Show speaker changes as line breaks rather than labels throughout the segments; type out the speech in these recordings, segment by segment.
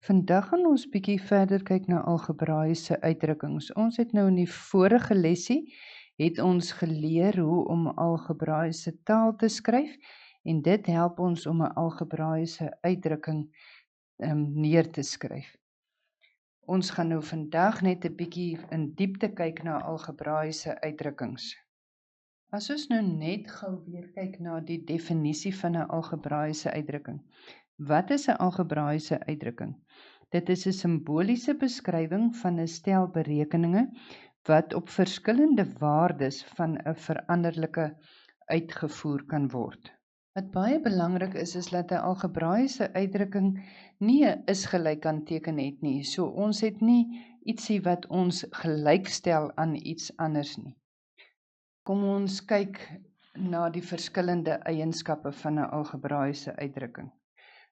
Vandag gaan ons bietjie verder kyk na algebraïese uitdrukkings. Ons het nou in die vorige lesie het ons geleer hoe om algebraïese taal te skryf en dit help ons om 'n algebraïese uitdrukking neer te skryf. Ons gaan nou vandag net 'n bietjie in diepte kyk na algebraïese uitdrukkings. As ons nou net gou weer kyk na die definisie van 'n algebraïese uitdrukking. Wat is 'n algebraïese uitdrukking? Dit is 'n simboliese beskrywing van 'n stel berekeninge wat op verskillende waardes van 'n veranderlike uitgevoer kan word. Wat baie belangrik is dat 'n algebraïese uitdrukking nie 'n is gelyk aan teken het nie. So ons het nie ietsie wat ons gelykstel aan iets anders nie. Kom ons kyk na die verskillende eienskappe van 'n algebraïese uitdrukking.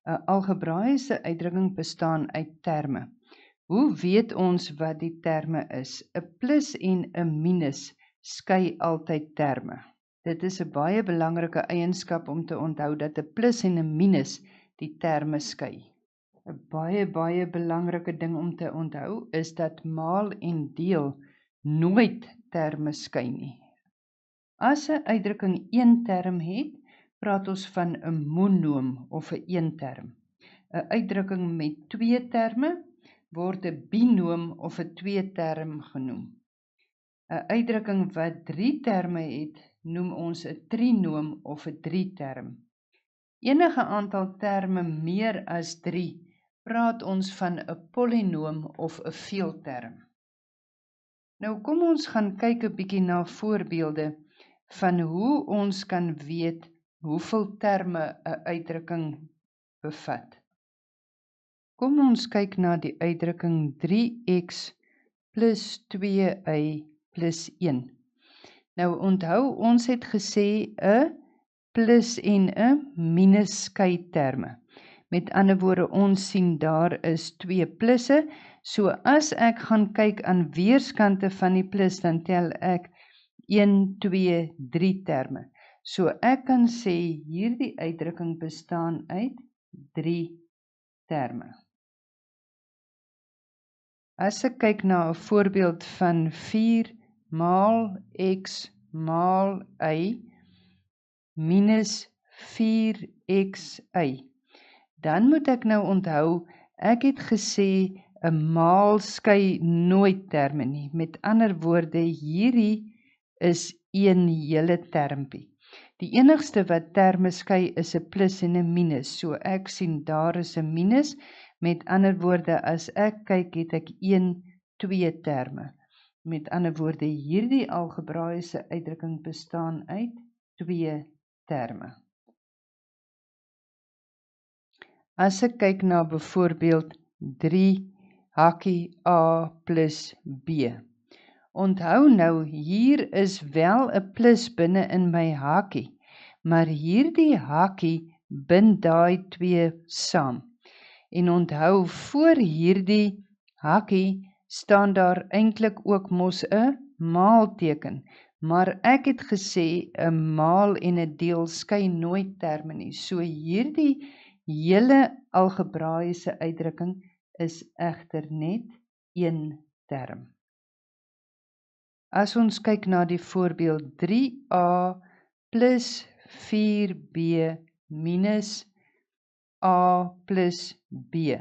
'n Algebraïese uitdrukking bestaan uit terme. Hoe weet ons wat die terme is? 'n plus en 'n minus skei altyd terme. Dit is 'n baie belangrike eienskap om te onthou dat 'n plus en 'n minus die terme skei. 'n baie belangrike ding om te onthou is dat maal en deel nooit terme skei nie. As 'n uitdrukking een term het, praat ons van 'n monoom of 'n eenterm. 'n Uitdrukking met twee terme word 'n binoom of 'n tweeterm genoem. 'n Uitdrukking wat drie terme het, noem ons 'n trinoom of 'n drieterm. Enige aantal terme meer as 3 praat ons van 'n polinoom of 'n veelterm. Nou kom ons gaan kyk 'n bietjie na voorbeelde van hoe ons kan weet hoeveel terme 'n uitdrukking bevat. Kom ons kyk na die uitdrukking 3x plus 2y plus 1. Nou onthou, ons het gesê 'n plus en 'n minus skei terme. Met ander woorde, ons sien daar is 2 plusse, so as ek gaan kyk aan weerskante van die plus, dan tel ek 1, 2, 3 terme. So ek kan sê hierdie uitdrukking bestaan uit 3 terme. As ek kyk na 'n voorbeeld van 4 maal x maal y minus 4xy, dan moet ek nou onthou, ek het gesê 'n maal skei nooit terme nie. Met ander woorde, hierdie is een hele termpie. Die enigste wat terme skei is 'n plus en 'n minus, so ek sien daar is 'n minus. Met ander woorde, as ek kyk, het ek 1, 2 terme. Met ander woorde, hierdie algebraïese uitdrukking bestaan uit 2 terme. As ek kyk na byvoorbeeld 3 hakkie a plus b. Onthou nou, hier is wel 'n plus binne in my hakkie, maar hierdie hakkie bind daai 2 saam. En onthou, voor hierdie hakkie staan daar eintlik ook mos 'n maalteken, maar ek het gesê 'n maal en 'n deel skei nooit terme nie. So hierdie hele algebraïese uitdrukking is egter net een term. As ons kyk na die voorbeeld 3a plus 4b minus a plus b,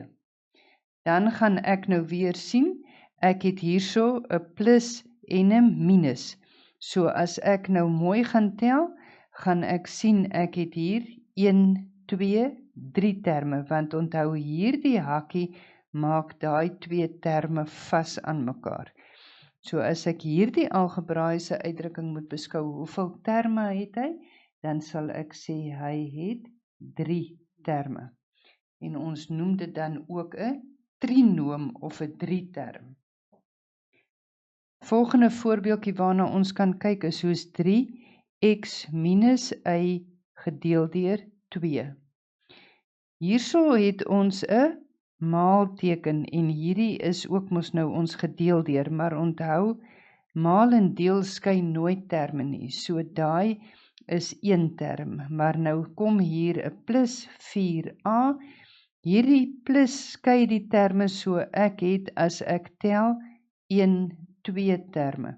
dan gaan ek nou weer sien, ek het hierso 'n plus en 'n minus. So as ek nou mooi gaan tel, gaan ek sien ek het hier 1, 2, 3 terme, want onthou, hierdie hakkie maak daai 2 terme vas aan mekaar. So as ek hierdie algebraïese uitdrukking moet beskou, hoeveel terme het hy? Dan sal ek sê hy het 3 terme. En ons noem dit dan ook 'n trinoom of 'n drieterm. Volgende voorbeeldjie waarna ons kan kyk is soos 3x minus y gedeel deur 2. Hierso het ons 'n maalteken en hierdie is ook mos nou ons gedeel deur, maar onthou, maal en deel skei nooit terme nie, so daai is een term, maar nou kom hier 'n plus 4a Hierdie plus skei die terme so ek het as ek tel 1, 2 terme.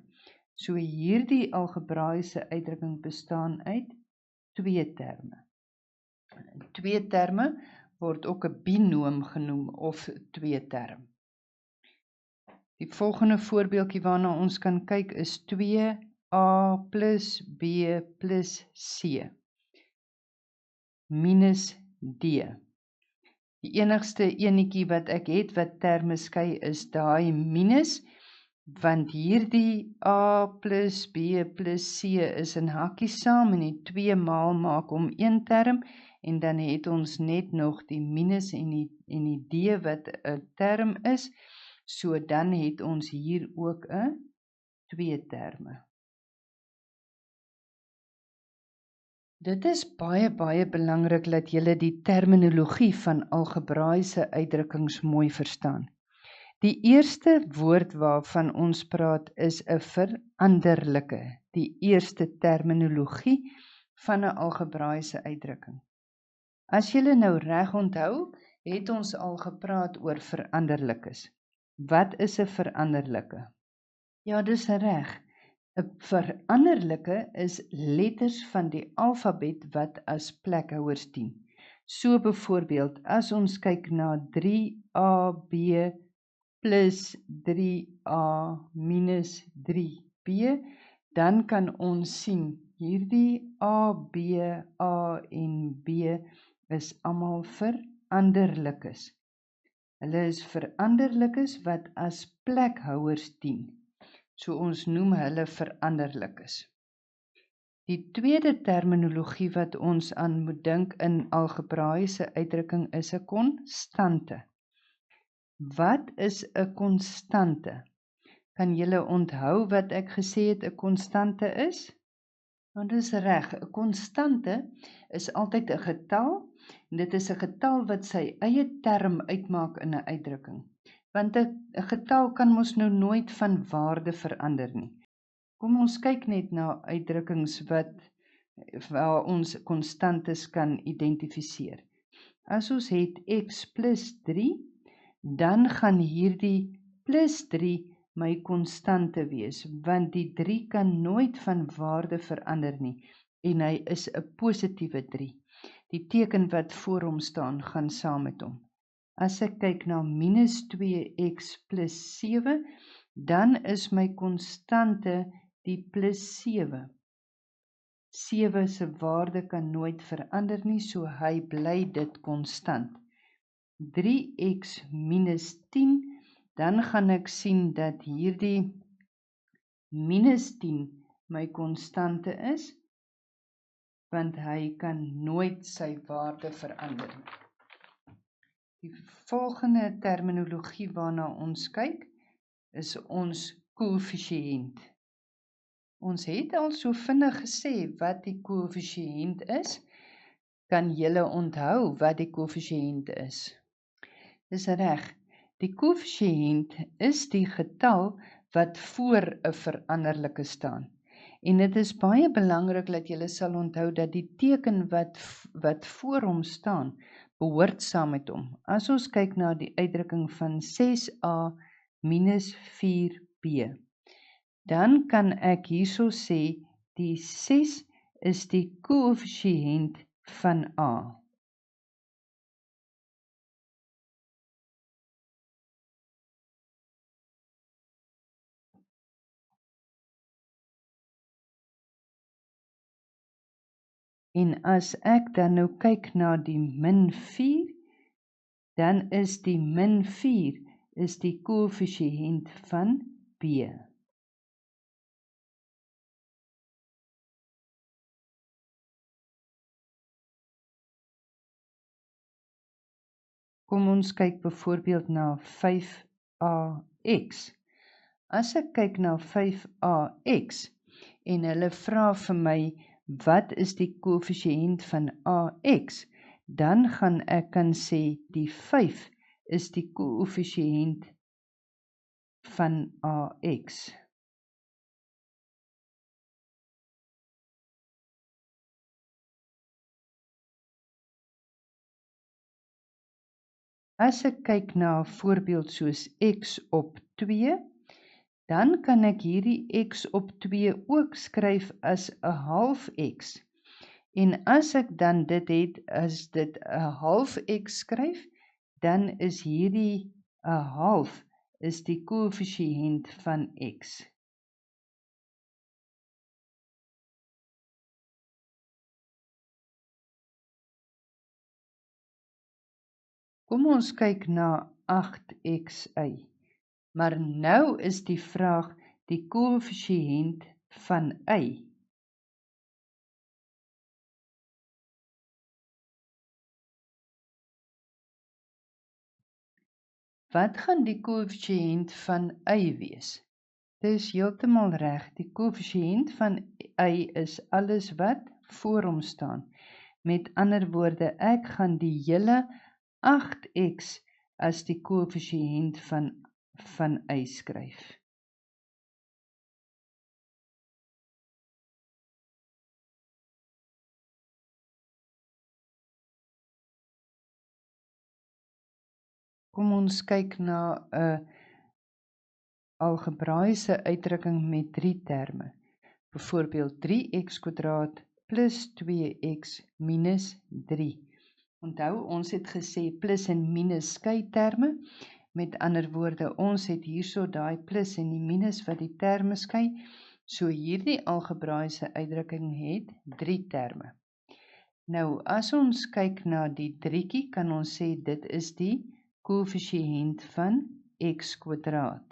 So hierdie algebraiese uitdrukking bestaan uit 2 terme. 2 terme word ook 'n binoom genoem of 2 term. Die volgende voorbeeldjie waarna ons kan kyk is 2a plus b plus c minus d. Die enigste enetjie wat ek het wat terme skei is daai minus, want hierdie a plus b plus c is in hakkies saam en die 2 maal maak hom 1 term en dan het ons net nog die minus en die d wat 'n term is, so dan het ons hier ook 'n 2 terme. Dit is baie belangrik dat julle die terminologie van algebraiese uitdrukkings mooi verstaan. Die eerste woord waarvan ons praat is 'n veranderlike, die eerste terminologie van 'n algebraiese uitdrukking. As julle nou reg onthou, het ons al gepraat oor veranderlikes. Wat is 'n veranderlike? Ja, dis reg. 'n Veranderlike is letters van die alfabet wat as plekhouers dien. So byvoorbeeld, as ons kyk na 3AB plus 3A minus 3B, dan kan ons sien hierdie A, B, A en B is almal veranderlikes. Hulle is veranderlikes wat as plekhouers dien. So ons noem hulle veranderlikes. Die tweede terminologie wat ons aan moet dink in algebraiese uitdrukking is 'n konstante. Wat is 'n konstante? Kan julle onthou wat ek gesê het 'n konstante is? Want dis reg, 'n konstante is altyd 'n getal en dit is 'n getal wat sy eie term uitmaak in 'n uitdrukking. Want 'n getal kan mos nou nooit van waarde verander nie. Kom ons kyk net na uitdrukkings waar ons konstantes kan identifiseer. As ons het x plus 3, dan gaan hierdie plus 3 my konstante wees, want die 3 kan nooit van waarde verander nie, en hy is 'n positiewe 3. Die teken wat voor hom staan, gaan saam met hom. As ek kyk na minus 2x plus 7, dan is my konstante die plus 7. 7 se waarde kan nooit verander nie, so hy bly dit konstant. 3x minus 10, dan gaan ek sien dat hierdie minus 10 my konstante is, want hy kan nooit sy waarde verander nie. Die volgende terminologie waarna ons kyk, is ons koëffisiënt. Ons het al so vinnig gesê wat die koëffisiënt is. Kan julle onthou wat die koëffisiënt is? Dis reg. Die koëffisiënt is die getal wat voor 'n veranderlike staan. En dit is baie belangrik dat julle sal onthou dat die teken wat voor hom staan, behoort saam met hom. As ons kyk na die uitdrukking van 6a minus 4b, dan kan ek hierso sê die 6 is die koëffisiënt van a. En as ek dan nou kyk na die min 4, dan is die min 4 is die koëffisiënt van b. Kom ons kyk byvoorbeeld na 5ax. As ek kyk na 5ax en hulle vra vir my wat is die koëffisiënt van ax, dan gaan ek kan sê die 5 is die koëffisiënt van ax. As ek kyk na 'n voorbeeld soos x op 2, dan kan ek hierdie x op 2 ook skryf as 'n half x. En as ek dan dit het, as dit 'n half x skryf, dan is hierdie 'n half is die koëffisiënt van x. Kom ons kyk na 8xy. Maar nou is die vraag die koëffisiënt van y. Wat gaan die koëffisiënt van y wees? Dis heeltemal reg. Die koëffisiënt van y is alles wat voor hom staan. Met ander woorde, ek gaan die hele 8x as die koëffisiënt van y skryf. Kom ons kyk na 'n algebraïese uitdrukking met 3 terme. Byvoorbeeld 3x² plus 2x minus 3. Onthou, ons het gesê plus en minus skei terme. Met ander woorde, ons het hierso daai plus en die minus wat die terme skei. So hierdie algebraïese uitdrukking het 3 terme. Nou, as ons kyk na die driekie, kan ons sê dit is die koëffisiënt van x².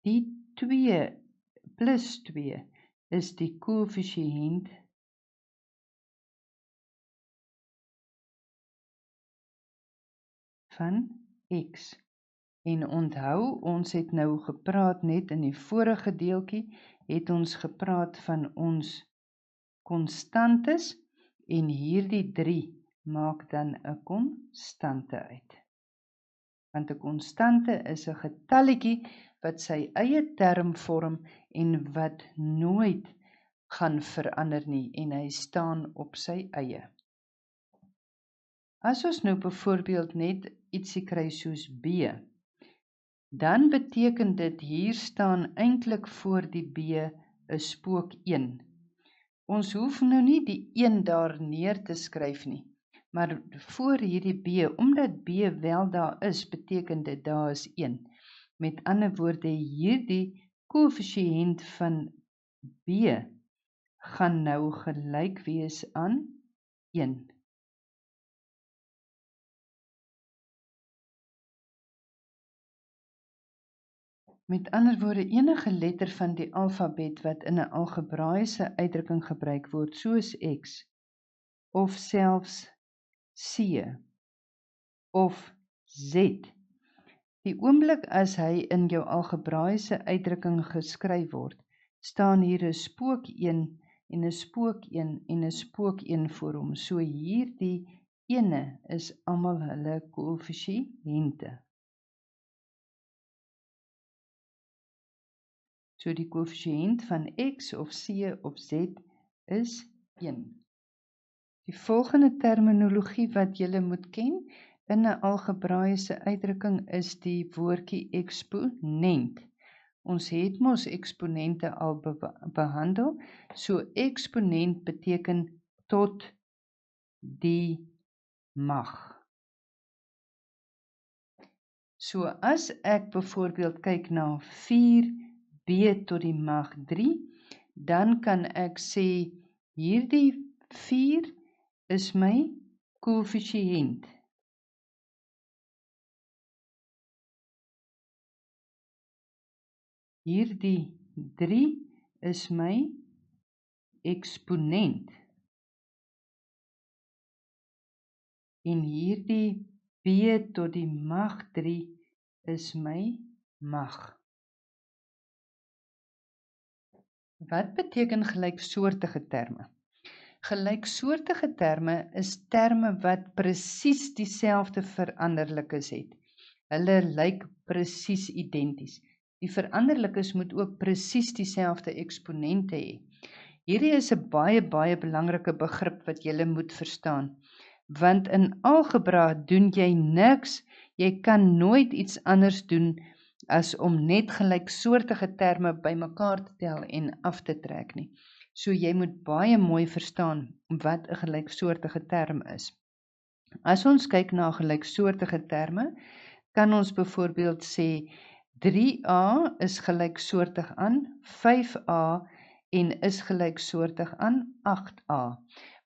Die 2 plus 2 is die koëffisiënt van x. En onthou, ons het nou gepraat net in die vorige deeltjie, het ons gepraat van ons konstantes en hierdie 3 maak dan 'n konstante uit. Want 'n konstante is 'n getalletjie wat sy eie term vorm en wat nooit gaan verander nie en hy staan op sy eie. As ons nou byvoorbeeld net ietsie kry soos b, dan beteken dit hier staan eintlik voor die b 'n spook 1. Ons hoef nou nie die 1 daar neer te skryf nie, maar voor hierdie b, omdat b wel daar is, beteken dit daar is 1. Met ander woorde, hierdie koëffisiënt van b gaan nou gelyk wees aan 1. Met ander woorde, enige letter van die alfabet wat in 'n algebraïese uitdrukking gebruik word, soos x, of selfs c, of z, die oomblik as hy in jou algebraïese uitdrukking geskryf word, staan hier 'n spook 1 en 'n spook 1 en 'n spook 1 voor hom. So hierdie ene is almal hulle koëffisiënte. So die koëffisiënt van x of c of z is 1. Die volgende terminologie wat julle moet ken in 'n algebraïese uitdrukking is die woordjie eksponent. Ons het mos eksponente al behandel. So eksponent beteken tot die mag. So as ek byvoorbeeld kyk na 4b tot die mag 3, dan kan ek sê hierdie 4 is my koëffisiënt. Hierdie 3 is my eksponent. En hierdie b tot die mag 3 is my mag. Wat beteken gelyksoortige terme? Gelyksoortige terme is terme wat presies dieselfde veranderlikes het. Hulle lyk presies identies. Die veranderlikes moet ook presies dieselfde eksponente hê. Hierdie is 'n baie belangrike begrip wat jy moet verstaan. Want in algebra doen jy niks, jy kan nooit iets anders doen as om net gelyksoortige terme bymekaar te tel en af te trek nie. So jy moet baie mooi verstaan wat 'n gelyksoortige term is. As ons kyk na gelyksoortige terme, kan ons byvoorbeeld sê 3a is gelyksoortig aan 5a en is gelyksoortig aan 8a.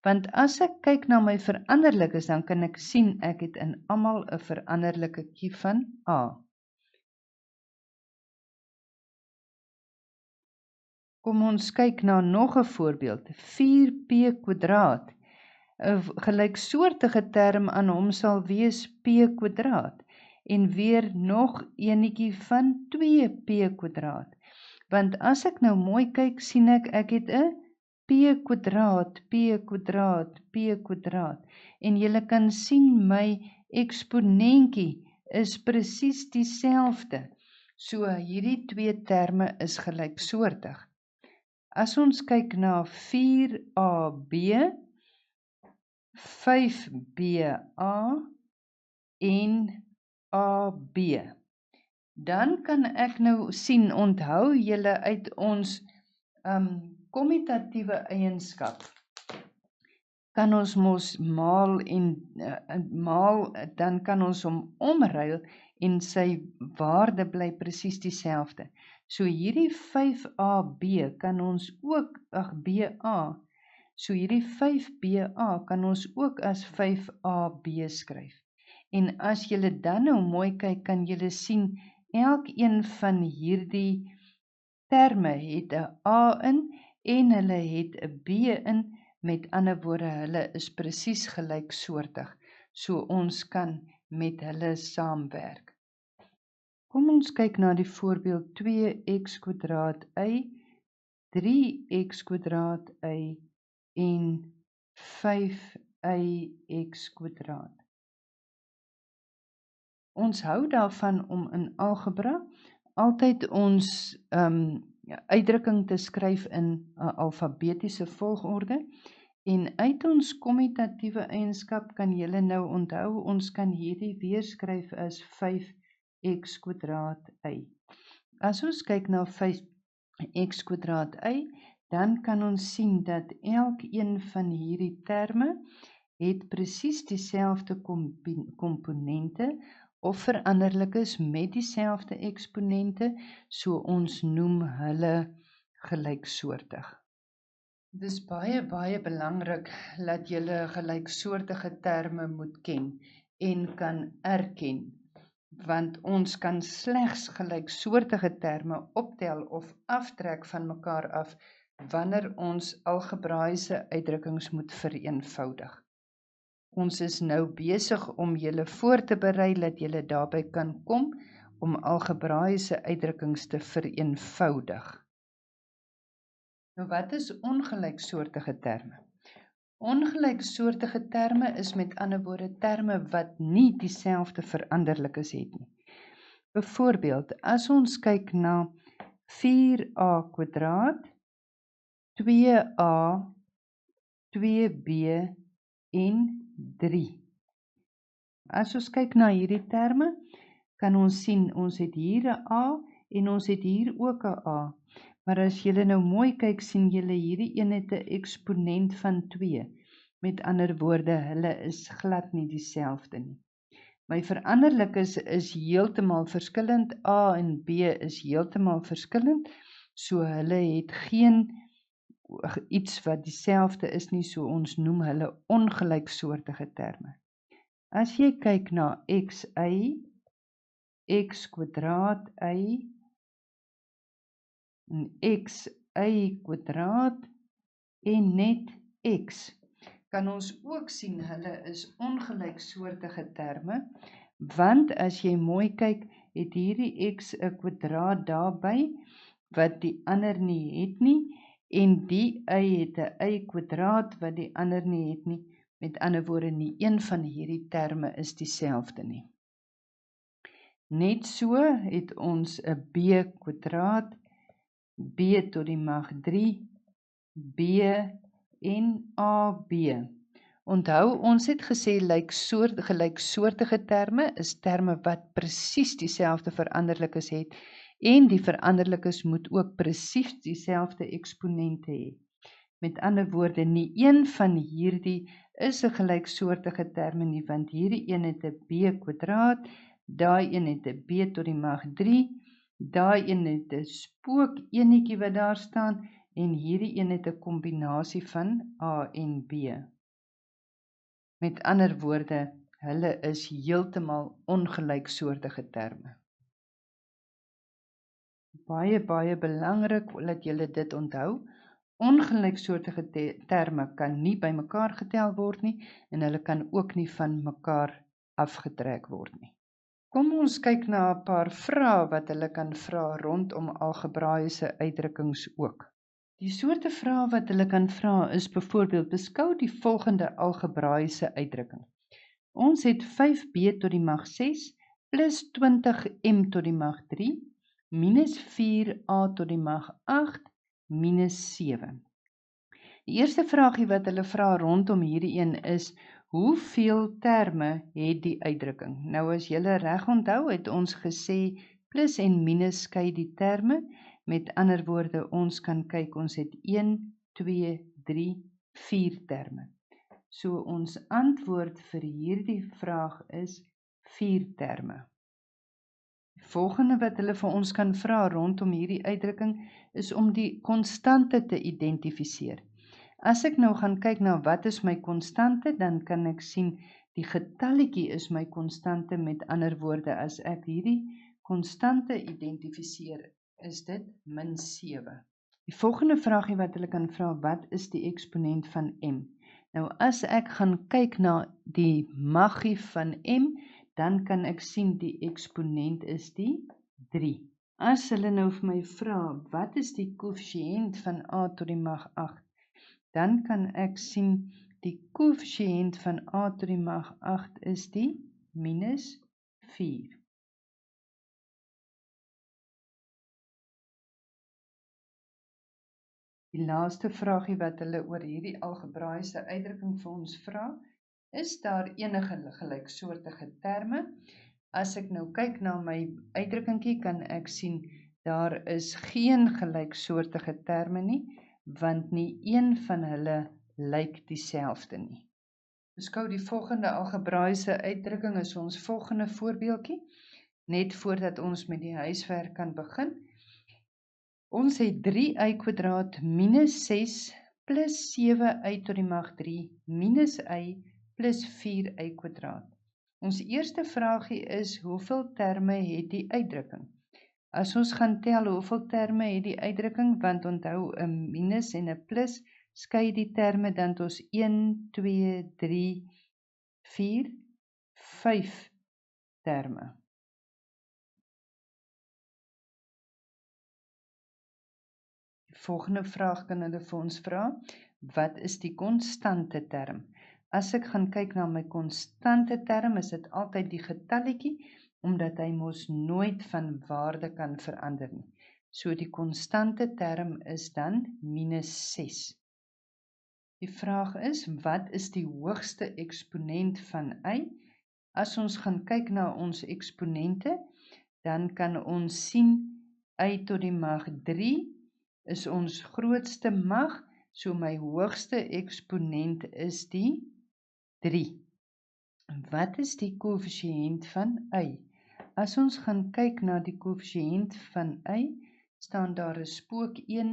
Want as ek kyk na my veranderlikes, dan kan ek sien ek het in almal 'n veranderlikie van a. Kom ons kyk na nog 'n voorbeeld, 4p². 'n gelyksoortige term aan hom sal wees p². En weer nog enetjie van 2p². Want as ek nou mooi kyk, sien ek het 'n p². En julle kan sien my eksponentjie is presies dieselfde. So hierdie twee terme is gelyksoortig. As ons kyk na 4ab, 5ba en AB, dan kan ek nou sien, onthou julle uit ons kommutatiewe eienskap, kan ons mos maal en maal, dan kan ons hom omruil en sy waarde bly presies dieselfde. So hierdie 5AB kan ons ook, BA, so hierdie 5BA kan ons ook as 5AB skryf. En as julle dan nou mooi kyk, kan julle sien, elkeen van hierdie terme het 'n A in en hulle het 'n B in, met ander woorde, hulle is presies gelyksoortig, so ons kan met hulle saamwerk. Kom ons kyk na die voorbeeld 2x²y, 3x²y en 5x². Ons hou daarvan om in algebra altyd ons uitdrukking te skryf in 'n alfabetiese volgorde, en uit ons kommutatiewe eienskap kan julle nou onthou, ons kan hierdie weerskryf as 5x²y. As ons kyk na 5x²y, dan kan ons sien dat elkeen van hierdie terme het presies dieselfde komponente of veranderlikes met dieselfde eksponente, so ons noem hulle gelyksoortig. Dit is baie belangrik dat julle gelyksoortige terme moet ken en kan erken, want ons kan slegs gelyksoortige terme optel of aftrek van mekaar af wanneer ons algebraiese uitdrukkings moet vereenvoudig. Ons is nou besig om julle voor te berei dat julle daarby kan kom om algebraiese uitdrukkings te vereenvoudig. Nou wat is ongelyksoortige terme? Ongelyksoortige terme is met ander woorde terme wat nie dieselfde veranderlikes het nie. Byvoorbeeld, as ons kyk na 4a², 2a, 2b en 3. As ons kyk na hierdie terme, kan ons sien, ons het hier 'n a en ons het hier ook 'n a. Maar as julle nou mooi kyk, sien julle hierdie een het 'n eksponent van 2. Met ander woorde, hulle is glad nie dieselfde nie. My veranderlikes is heeltemal verskillend, a en b is heeltemal verskillend, so hulle het geen iets wat dieselfde is nie, so ons noem hulle ongelyksoortige terme. As jy kyk na xy, x²y en xy² en net x, kan ons ook sien hulle is ongelyksoortige terme, want as jy mooi kyk, het hierdie x 'n kwadraat daarby, wat die ander nie het nie, en die y het 'n y² wat die ander nie het nie. Met ander woorde, nie een van hierdie terme is dieselfde nie. Net so het ons 'n b², b tot die mag 3, b en ab. Onthou, ons het gesê gelyksoortige terme is terme wat presies dieselfde veranderlikes het en die veranderlikes moet ook presies dieselfde eksponente hê. Met ander woorde, nie een van hierdie is 'n gelyksoortige terme nie, want hierdie een het 'n b², daai een het 'n b tot die mag 3, daai een het 'n spook enetjie wat daar staan en hierdie een het 'n kombinasie van a en b. Met ander woorde, hulle is heeltemal ongelyksoortige terme. Baie belangrik dat julle dit onthou. Ongelyksoortige terme kan nie bymekaar getel word nie en hulle kan ook nie van mekaar afgetrek word nie. Kom ons kyk na 'n paar vrae wat hulle kan vra rondom algebraiese uitdrukkings ook. Die soorte vrae wat hulle kan vra is byvoorbeeld: beskou die volgende algebraiese uitdrukking. Ons het 5b tot die mag 6 plus 20m tot die mag 3 minus 4a tot die mag 8 minus 7. Die eerste vraagie wat hulle vra rondom hierdie een is: hoeveel terme het die uitdrukking? Nou as julle reg onthou, het ons gesê plus en minus skei die terme. Met ander woorde, ons kan kyk, ons het 1, 2, 3, 4 terme. So ons antwoord vir hierdie vraag is 4 terme. Die volgende wat hulle vir ons kan vra rondom hierdie uitdrukking is om die konstante te identifiseer. As ek nou gaan kyk na wat is my konstante, dan kan ek sien die getalletjie is my konstante. Met ander woorde, as ek hierdie konstante identifiseer, is dit min 7. Die volgende vraagie wat hulle kan vra, wat is die eksponent van m? Nou as ek gaan kyk na die maggie van m, dan kan ek sien die eksponent is die 3. As hulle nou vir my vra, wat is die koëffisiënt van a tot die mag 8? Dan kan ek sien die koëffisiënt van a tot die mag 8 is die minus 4. Die laaste vraagie wat hulle oor hierdie algebraiese uitdrukking vir ons vra, is daar enige gelyksoortige terme? As ek nou kyk na my uitdrukkingkie, kan ek sien daar is geen gelyksoortige terme nie, want nie een van hulle lyk dieselfde nie. Beskou die volgende algebraiese uitdrukking is ons volgende voorbeeldjie, net voordat ons met die huiswerk kan begin. Ons het 3y² minus 6 plus 7y tot die mag 3 minus y plus 4y². Ons eerste vraagie is, hoeveel terme het die uitdrukking? As ons gaan tel, hoeveel terme het die uitdrukking, want onthou, 'n minus en 'n plus skei die terme, dan het ons 1, 2, 3, 4, 5 terme. Die volgende vraag kan hulle vir ons vra, wat is die konstante term? As ek gaan kyk na my konstante term, is dit altyd die getalletjie, omdat hy mos nooit van waarde kan verander nie. So die konstante term is dan minus 6. Die vraag is, wat is die hoogste eksponent van y? As ons gaan kyk na ons eksponente, dan kan ons sien y tot die mag 3 is ons grootste mag, so my hoogste eksponent is die 3. Wat is die koëffisiënt van y? As ons gaan kyk na die koëffisiënt van y, staan daar 'n spook 1,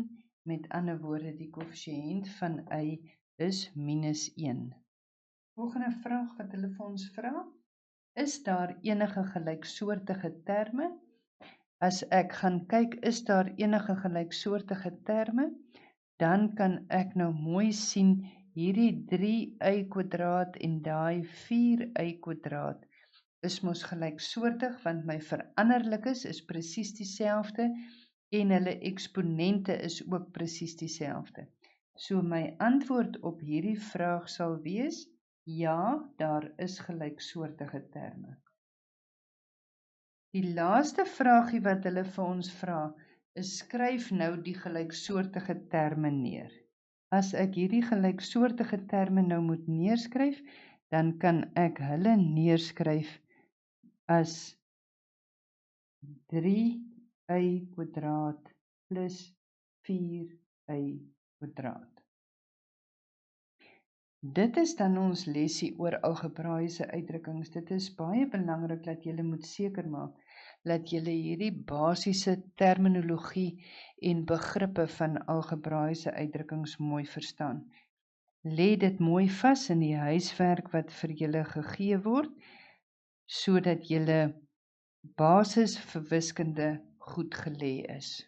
met ander woorde die koëffisiënt van y is minus 1. Volgende vraag wat hulle vir ons vra, is daar enige gelyksoortige terme? As ek gaan kyk, is daar enige gelyksoortige terme, dan kan ek nou mooi sien hierdie 3y² en daai 4y² is mos gelyksoortig, want my veranderlikes is presies dieselfde en hulle eksponente is ook presies dieselfde. So my antwoord op hierdie vraag sal wees, ja, daar is gelyksoortige terme. Die laaste vraagie wat hulle vir ons vra, is skryf nou die gelyksoortige terme neer. As ek hierdie gelyksoortige terme nou moet neerskryf, dan kan ek hulle neerskryf as 3y² plus 4y². Dit is dan ons lesie oor algebraïese uitdrukkings. Dit is baie belangrik dat julle moet seker maak dat julle hierdie basiese terminologie en begrippe van algebraïese uitdrukkings mooi verstaan. Lê dit mooi vas in die huiswerk wat vir julle gegee word, sodat julle basis vir wiskunde goed gelê is.